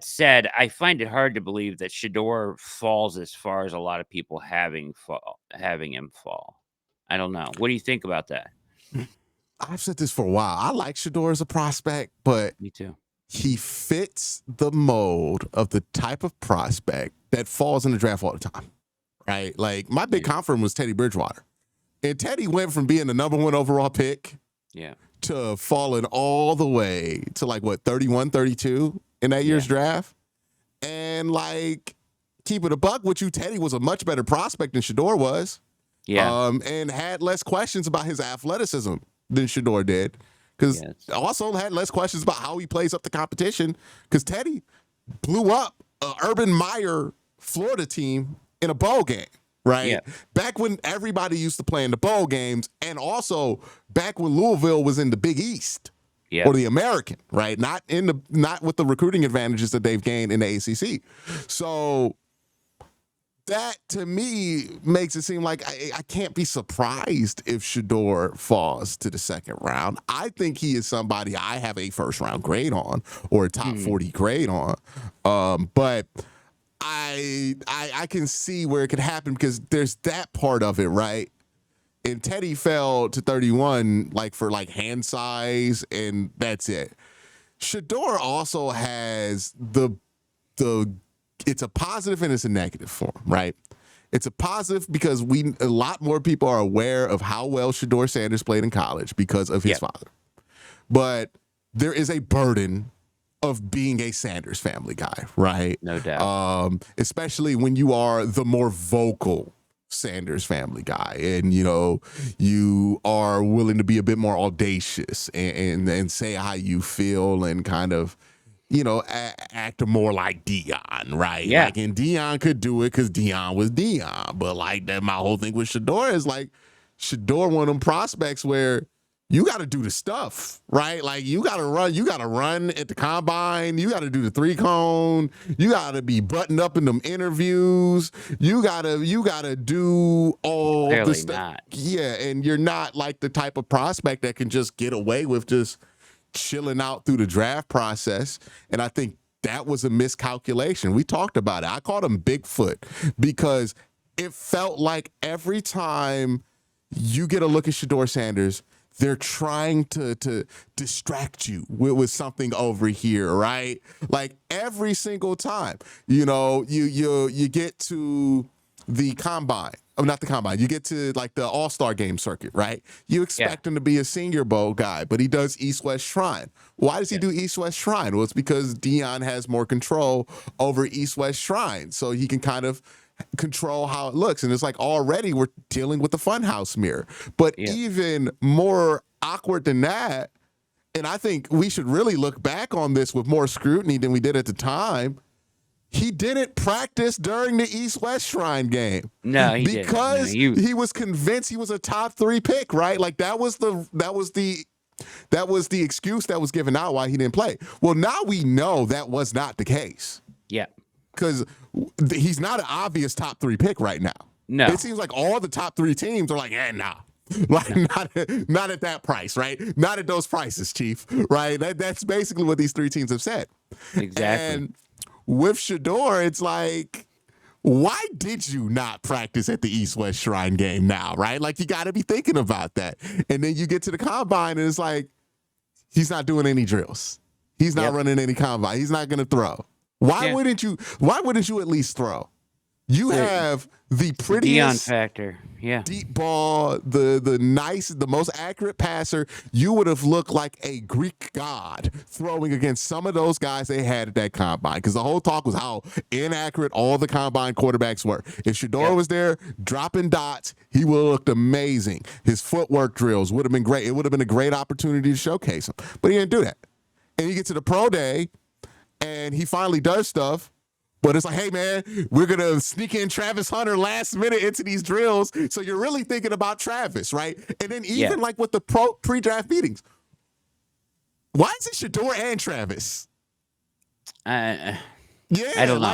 said, I find it hard to believe that Shador falls as far as a lot of people having him fall. I don't know. What do you think about that? I've said this for a while. I like Shadour as a prospect, but Me too. he fits the mold of the type of prospect that falls in the draft all the time, right? Like my big confidant was Teddy Bridgewater. And Teddy went from being the number 1 overall pick to falling all the way to like what, 31, 32 in that year's draft. And like, keep it a buck with you, Teddy was a much better prospect than Shador was. And had less questions about his athleticism than Shador did. Because also had less questions about how he plays up the competition. Because Teddy blew up an Urban Meyer Florida team in a bowl game, right? Yeah. Back when everybody used to play in the bowl games, and also back when Louisville was in the Big East or the American, right? Not with the recruiting advantages that they've gained in the ACC. So that to me makes it seem like I can't be surprised if Shador falls to the second round. I think he is somebody I have a first round grade on or a top 40 grade on. But I can see where it could happen because there's that part of it, right? And Teddy fell to 31 like for like hand size, and that's it. Shador also has it's a positive and it's a negative for him, right? It's a positive because a lot more people are aware of how well Shador Sanders played in college because of his father. But there is a burden of being a Sanders family guy, right? No doubt. Especially when you are the more vocal Sanders family guy, and you are willing to be a bit more audacious and say how you feel and kind of act more like Dion, right? Yeah. Like, and Dion could do it because Dion was Dion. But like that, my whole thing with Shador is like Shador one of them prospects where you got to do the stuff, right? Like you got to run at the combine. You got to do the 3-cone. You got to be buttoned up in them interviews. You got to do all the stuff. Yeah, and you're not like the type of prospect that can just get away with just chilling out through the draft process. And I think that was a miscalculation. We talked about it. I called him Bigfoot because it felt like every time you get a look at Shador Sanders, they're trying to distract you with something over here, right? Like every single time, you get to the combine. Not the combine. You get to like the All-Star game circuit, right? You expect him to be a Senior Bowl guy, but he does East-West Shrine. Why does he do East-West Shrine? Well, it's because Dion has more control over East-West Shrine, so he can kind of control how it looks. And it's like already we're dealing with the funhouse mirror. But even more awkward than that, and I think we should really look back on this with more scrutiny than we did at the time, he didn't practice during the East-West Shrine game. No, he didn't. Because he was convinced he was a top 3 pick, right? Like that was the excuse that was given out why he didn't play. Well, now we know that was not the case. Yeah. Because he's not an obvious top 3 pick right now. No. It seems like all the top 3 teams are like, nah. Like not at that price, right? Not at those prices, Chief, right? That's basically what these 3 teams have said. Exactly. And with Shador, it's like, why did you not practice at the East-West Shrine game now, right? Like, you got to be thinking about that. And then you get to the combine, and it's like, he's not doing any drills. He's not running any combine. He's not going to throw. Why wouldn't you at least throw? You have the prettiest Dion factor, deep ball, the most accurate passer. You would have looked like a Greek god throwing against some of those guys they had at that combine. Because the whole talk was how inaccurate all the combine quarterbacks were. If Shadour was there dropping dots, he would have looked amazing. His footwork drills would have been great. It would have been a great opportunity to showcase him. But he didn't do that. And you get to the pro day, and he finally does stuff. But it's like, hey, man, we're going to sneak in Travis Hunter last minute into these drills. So you're really thinking about Travis, right? And then even like with the pre-draft meetings, why is it Shadour and Travis? I don't know.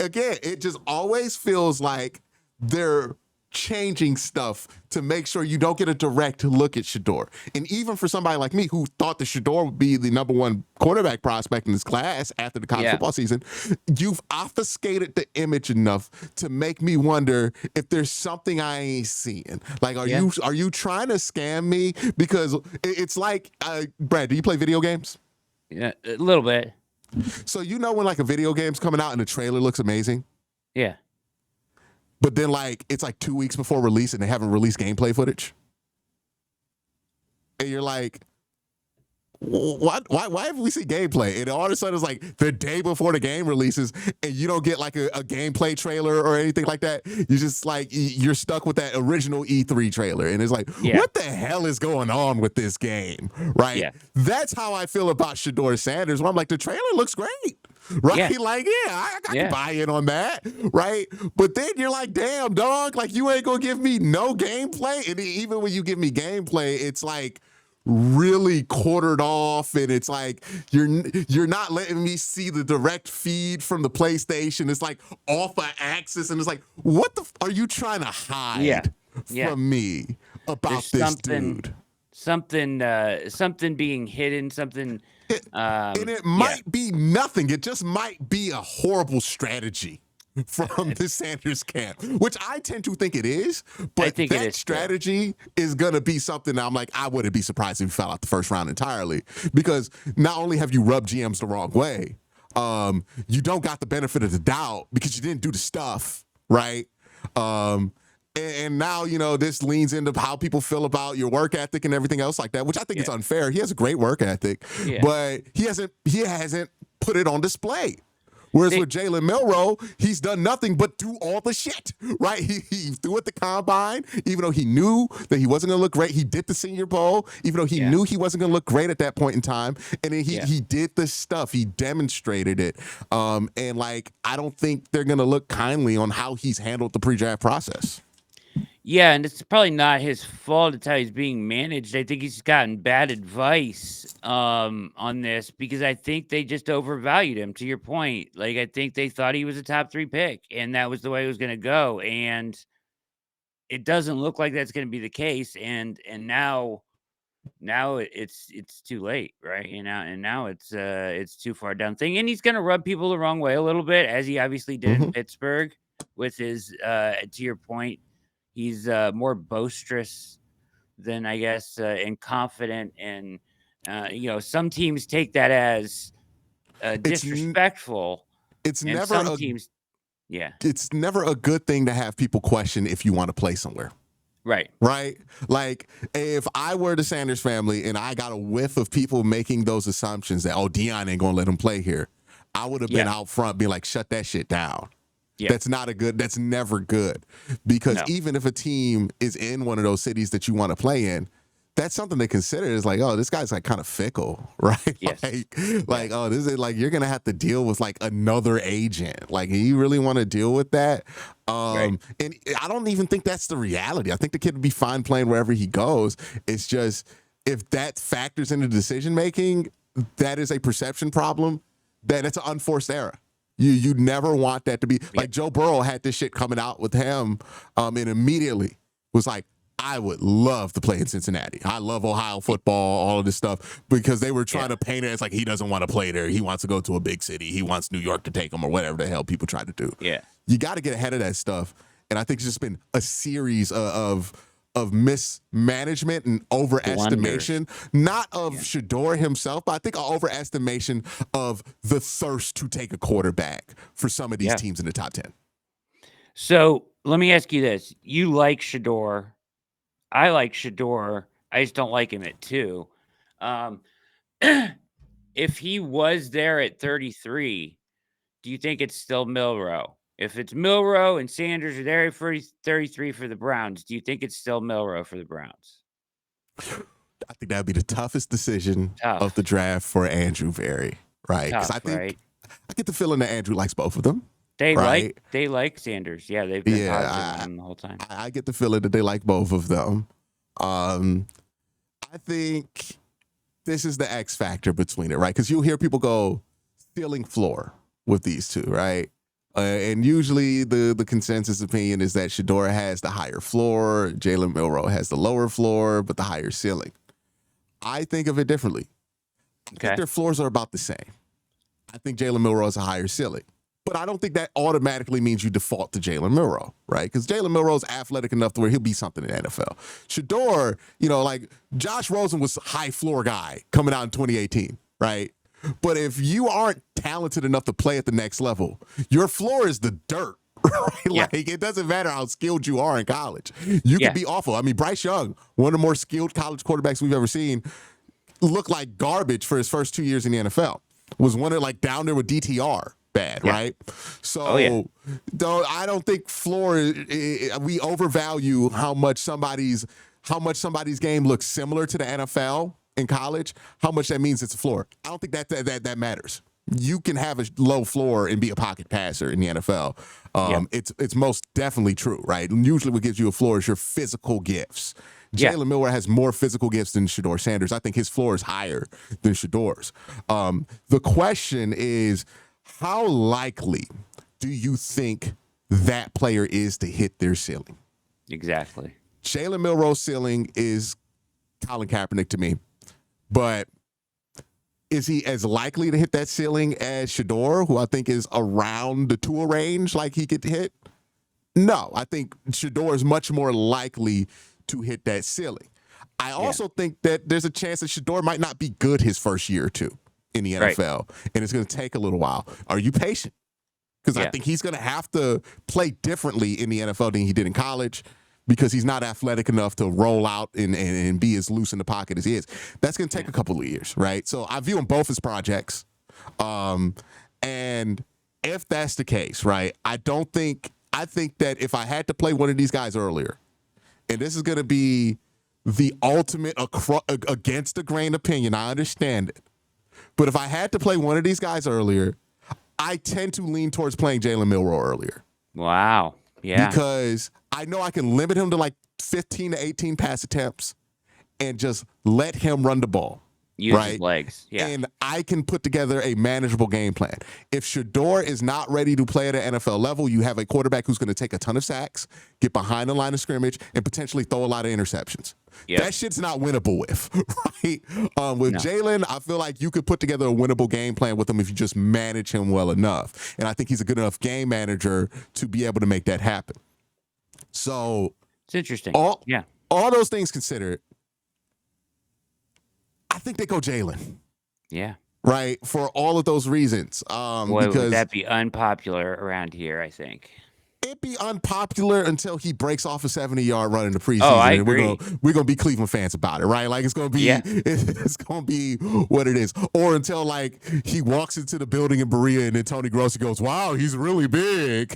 Again, it just always feels like they're changing stuff to make sure you don't get a direct look at Shadour. And even for somebody like me who thought that Shadour would be the number one quarterback prospect in this class after the college Yeah. football season, you've obfuscated the image enough to make me wonder if there's something I ain't seeing. Like, are you trying to scam me? Because it's like, Brad, do you play video games? Yeah, a little bit. So you know when like a video game's coming out and the trailer looks amazing? Yeah. But then like it's like 2 weeks before release and they haven't released gameplay footage. And you're like, what? Why haven't we seen gameplay? And all of a sudden it's like the day before the game releases and you don't get like a gameplay trailer or anything like that. You just like, you're stuck with that original E3 trailer. And it's like, what the hell is going on with this game? Right? Yeah. That's how I feel about Shadour Sanders, where I'm like, the trailer looks great. Right? Yeah. Like, I can buy in on that. Right? But then you're like, damn, dog, like you ain't gonna give me no gameplay. And even when you give me gameplay, it's like really quartered off, and it's like you're not letting me see the direct feed from the PlayStation. It's like off of axis, and it's like, what the are you trying to hide from me about this dude? Something being hidden, something and it might be nothing. It just might be a horrible strategy from the Sanders camp, which I tend to think it is. But I think that strategy is going to be something that I'm like, I wouldn't be surprised if you fell out the first round entirely, because not only have you rubbed GMs the wrong way, you don't got the benefit of the doubt because you didn't do the stuff, right? And now, you know, this leans into how people feel about your work ethic and everything else like that, which I think is unfair. He has a great work ethic, but he hasn't put it on display. Whereas with Jalen Milroe, he's done nothing but do all the shit, right? He threw at the combine, even though he knew that he wasn't going to look great. He did the Senior Bowl, even though he knew he wasn't going to look great at that point in time. And then he did the stuff. He demonstrated it. And, like, I don't think they're going to look kindly on how he's handled the pre-draft process. Yeah, and it's probably not his fault. It's how he's being managed. I think he's gotten bad advice on this, because I think they just overvalued him, to your point. Like, I think they thought he was a top 3 pick, and that was the way it was going to go. And it doesn't look like that's going to be the case. And now it's too late, right? And now it's too far down thing. And he's going to rub people the wrong way a little bit, as he obviously did in Pittsburgh with his, to your point. He's more boisterous than, I guess, and confident. And, you know, some teams take that as disrespectful. It's and never some teams. Yeah. It's never a good thing to have people question if you want to play somewhere. Right. Right? Like, if I were the Sanders family and I got a whiff of people making those assumptions that, oh, Deion ain't going to let him play here, I would have been out front being like, shut that shit down. Yeah. That's never good, because even if a team is in one of those cities that you want to play in, that's something they consider is like, oh, this guy's like kind of fickle, right? Yes. Like, oh, this is like, you're going to have to deal with like another agent. Like, you really want to deal with that? And I don't even think that's the reality. I think the kid would be fine playing wherever he goes. It's just, if that factors into decision-making, that is a perception problem, then it's an unforced error. You never want that to be like Joe Burrow had this shit coming out with him, and immediately was like, I would love to play in Cincinnati. I love Ohio football, all of this stuff, because they were trying to paint it as like he doesn't want to play there. He wants to go to a big city. He wants New York to take him, or whatever the hell people try to do. Yeah, you got to get ahead of that stuff. And I think it's just been a series of mismanagement and overestimation, not of Shadour himself, but I think an overestimation of the thirst to take a quarterback for some of these teams in the top 10. So let me ask you this. You like Shadour. I like Shadour. I just don't like him at 2. If he was there at 33, do you think it's still Milroe? If it's Milroe and Sanders are there at 33 for the Browns, do you think it's still Milroe for the Browns? I think that would be the toughest decision of the draft for Andrew Berry, right? Because I think I get the feeling that Andrew likes both of them. They like Sanders. Yeah, they've been positive on him the whole time. I get the feeling that they like both of them. I think this is the X factor between it, right? Because you'll hear people go ceiling floor with these two, right? And usually the consensus opinion is that Shaduer has the higher floor, Jalen Milroe has the lower floor, but the higher ceiling. I think of it differently. I think their floors are about the same. I think Jalen Milroe has a higher ceiling. But I don't think that automatically means you default to Jalen Milroe, right? Because Jalen Milroe is athletic enough to where he'll be something in the NFL. Shaduer, like Josh Rosen was a high floor guy coming out in 2018, right? But if you aren't talented enough to play at the next level, your floor is the dirt, right? Yeah. Like, it doesn't matter how skilled you are in college. You could be awful. I mean, Bryce Young, one of the more skilled college quarterbacks we've ever seen, looked like garbage for his first 2 years in the NFL. Was one of down there with DTR bad, right? So, though I don't think floor, we overvalue how much somebody's game looks similar to the NFL in college, how much that means it's a floor. I don't think that matters. You can have a low floor and be a pocket passer in the NFL. It's most definitely true, right? And usually what gives you a floor is your physical gifts. Jalen Milroe has more physical gifts than Shaduer Sanders. I think his floor is higher than Shaduer's. The question is, how likely do you think that player is to hit their ceiling? Exactly. Jalen Milroe's ceiling is Colin Kaepernick to me. But is he as likely to hit that ceiling as Shaduer, who I think is around the Tua range, like he could hit? No, I think Shaduer is much more likely to hit that ceiling. I also think that there's a chance that Shaduer might not be good his first year or two in the NFL, and it's going to take a little while. Are you patient? Because I think he's going to have to play differently in the NFL than he did in college, because he's not athletic enough to roll out and be as loose in the pocket as he is. That's going to take a couple of years, right? So I view them both as projects. And if that's the case, right, I think that if I had to play one of these guys earlier, and this is going to be the ultimate against the grain opinion, I understand it. But if I had to play one of these guys earlier, I tend to lean towards playing Jalen Milroe earlier. Wow. Yeah. Because I know I can limit him to 15 to 18 pass attempts and just let him run the ball. Use his legs. Yeah. And I can put together a manageable game plan. If Shaduer is not ready to play at an NFL level, you have a quarterback who's going to take a ton of sacks, get behind the line of scrimmage, and potentially throw a lot of interceptions. Yep. That shit's not winnable with, right? With Jalen, I feel like you could put together a winnable game plan with him if you just manage him well enough. And I think he's a good enough game manager to be able to make that happen. So it's interesting. All those things considered, I think they go Jalen. Yeah. Right? For all of those reasons. Boy, because would that be unpopular around here, I think. It'd be unpopular until he breaks off a 70-yard run in the preseason. Oh, I agree. We're gonna be Cleveland fans about it, right? Like it's gonna be it's gonna be what it is. Or until he walks into the building in Berea and then Tony Grossi goes, "Wow, he's really big."